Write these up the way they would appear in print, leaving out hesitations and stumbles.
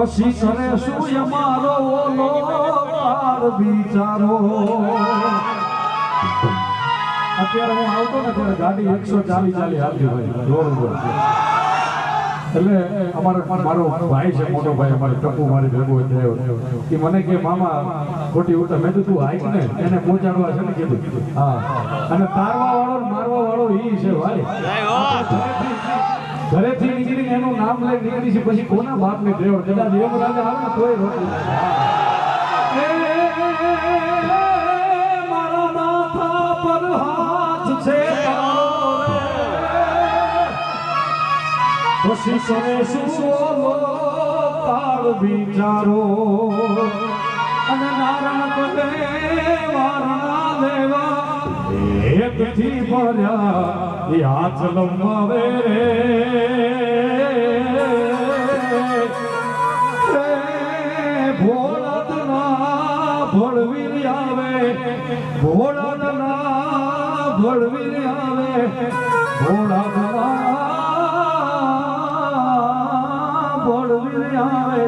પછી કરે શું અમારો ઓલો પાર બિચારો. અત્યારે હું આવતો ને ત્યારે ગાડી 140 આવતી હોય રોડ ઉપર. એટલે મારો ભાઈ છે, મોટો ભાઈ અમારે ટપુ મારી ભેગો થયો. એ મને કે મામા ખોટી ઉતર. મેં તું હાઈક ને એને પહોંચાડવા છે ને કીધું. હા, અને તારવા વાળો મારવા વાળો ઈ છે ભાઈ. ઘરેથી નીકળીને એનું નામ લઈ નીકળી છે, પછી કોના બાપને ડ્રાઈવર કદાચ એમ રાજા આવે ને તોય રોકી. મારા માથા પર હાથ છે પછી કરે શું પાર બિચારો. અને નારણ કરે વારણા લેવા એકથી ભર્યા એ હાથ લંબાવે ભોળાદના ભળવી આવે, ભોળાદના ભળવી આવે, ભોળાદના ભળવી આવે.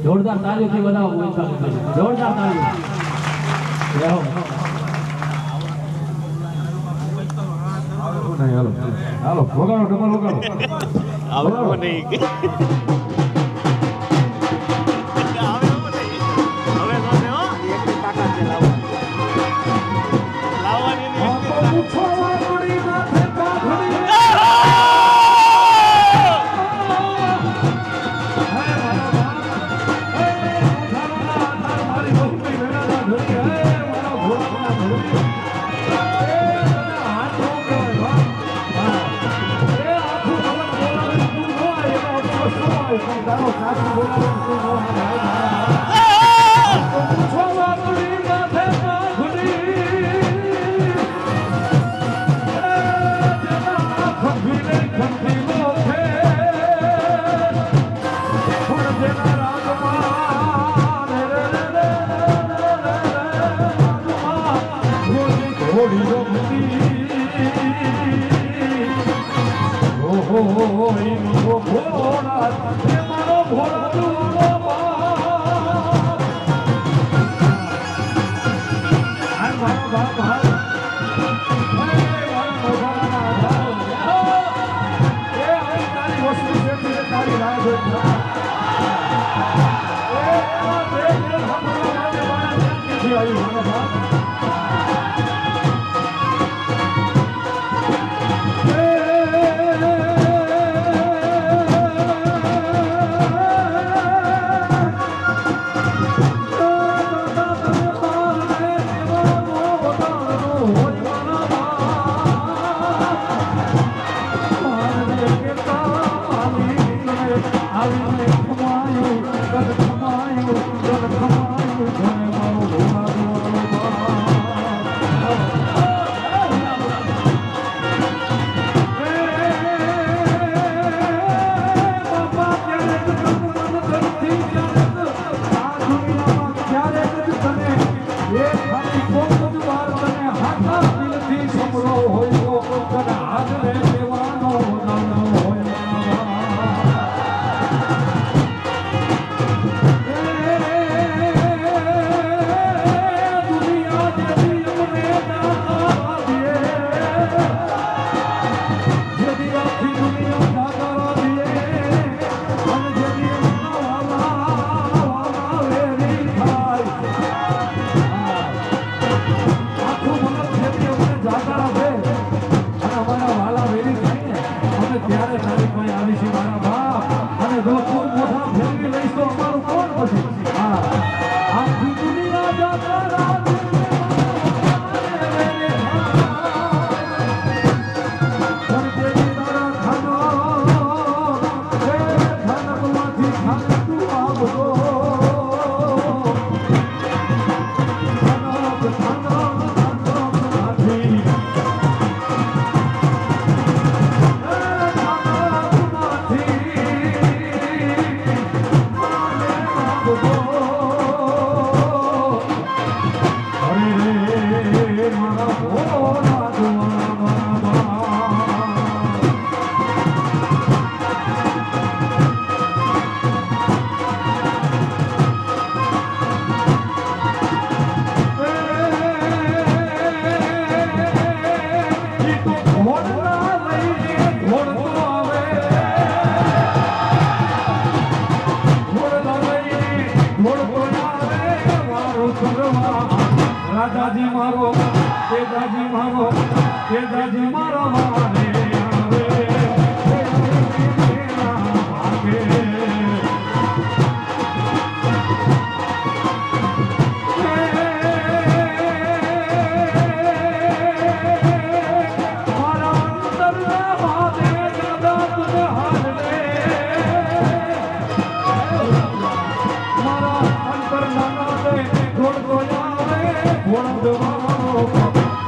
જોરદાર તાળીઓથી વધાવો. જોરદાર તાળીઓ. હાલો વગાડો, ડબલ વગાડો. રાજાજી મારો તેજાજી મારો તેજાજી મારો વારે આવે ભાગે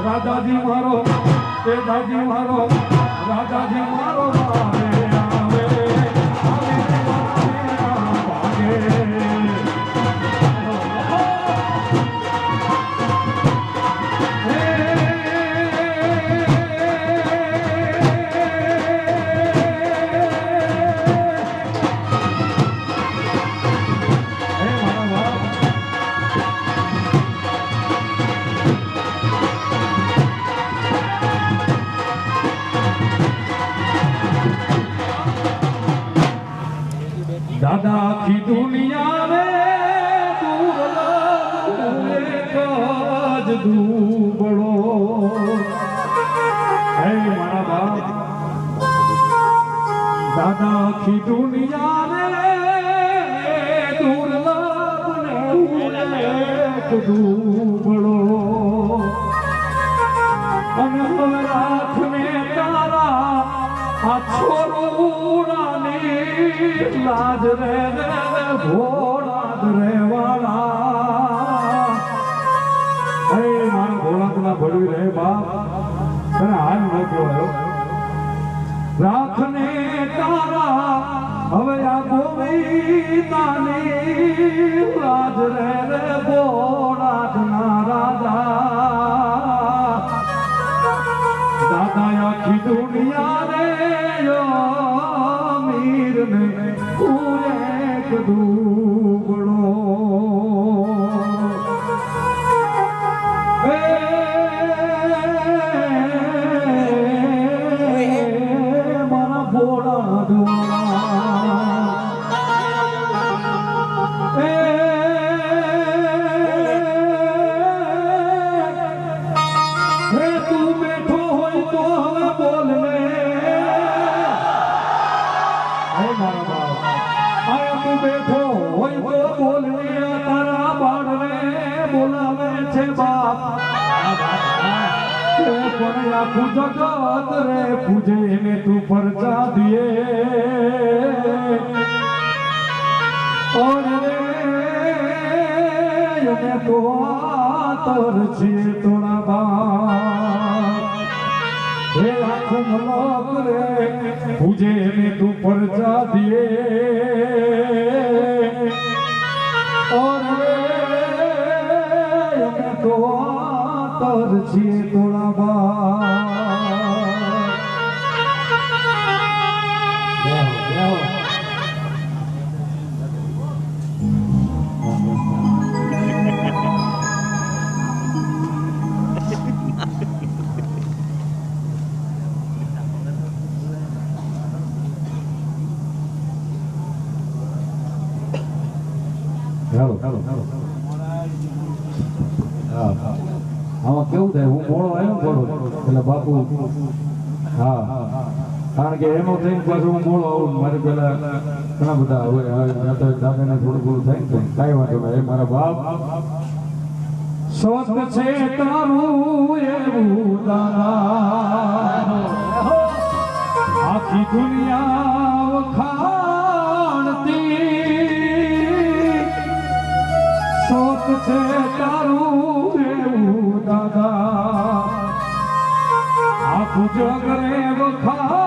રાજાજી મારો તેજાજી મારો રાજાજી મારો વારે આવે ભાગે दादा की दुनिया में काज दूबड़ो है मारा बाप दादा की दुनिया में दूबड़ो रात में तारा लाज रे भोला रे वाला अरे मारा भोला तुला भड़वी रहे बाप तने हाल न कहो राखने तारा હવે આ ગોવિંદાની લાજ રે ભોળાના રાજા દાદા આખી દુનિયા રે मीर ने एक दूबड़ो मारा भोला दुआ तू बैठो हो तो हमें बोलने बैठो होई तो बोलने तारा बाड़ने बोलावे छे बाप पण आखू जगत रे पूजे ने तू परचा दिए और रे ये तो आतर छे तोड़ा बाप हे आखू मलोक रे पूजे ने तू परचा दिए और तो आतर छे तोड़ा આમાં કેવું થાય હું મોડો આવ્યો મોડો એટલે બાપુ હા કારણ કે એનો થઈને પાછું હું મોડો આવું મારે પેલા ઘણા બધા દાદાને થોડું થોડું થાય ને કાંઈ વાંધો નહીં મારા બાપ સ્વસ્થ છે તારું એવું દાદા આખી દુનિયા વખાણતી સ્વસ્થ છે તારું એવું દાદા આખું જગ રે વખા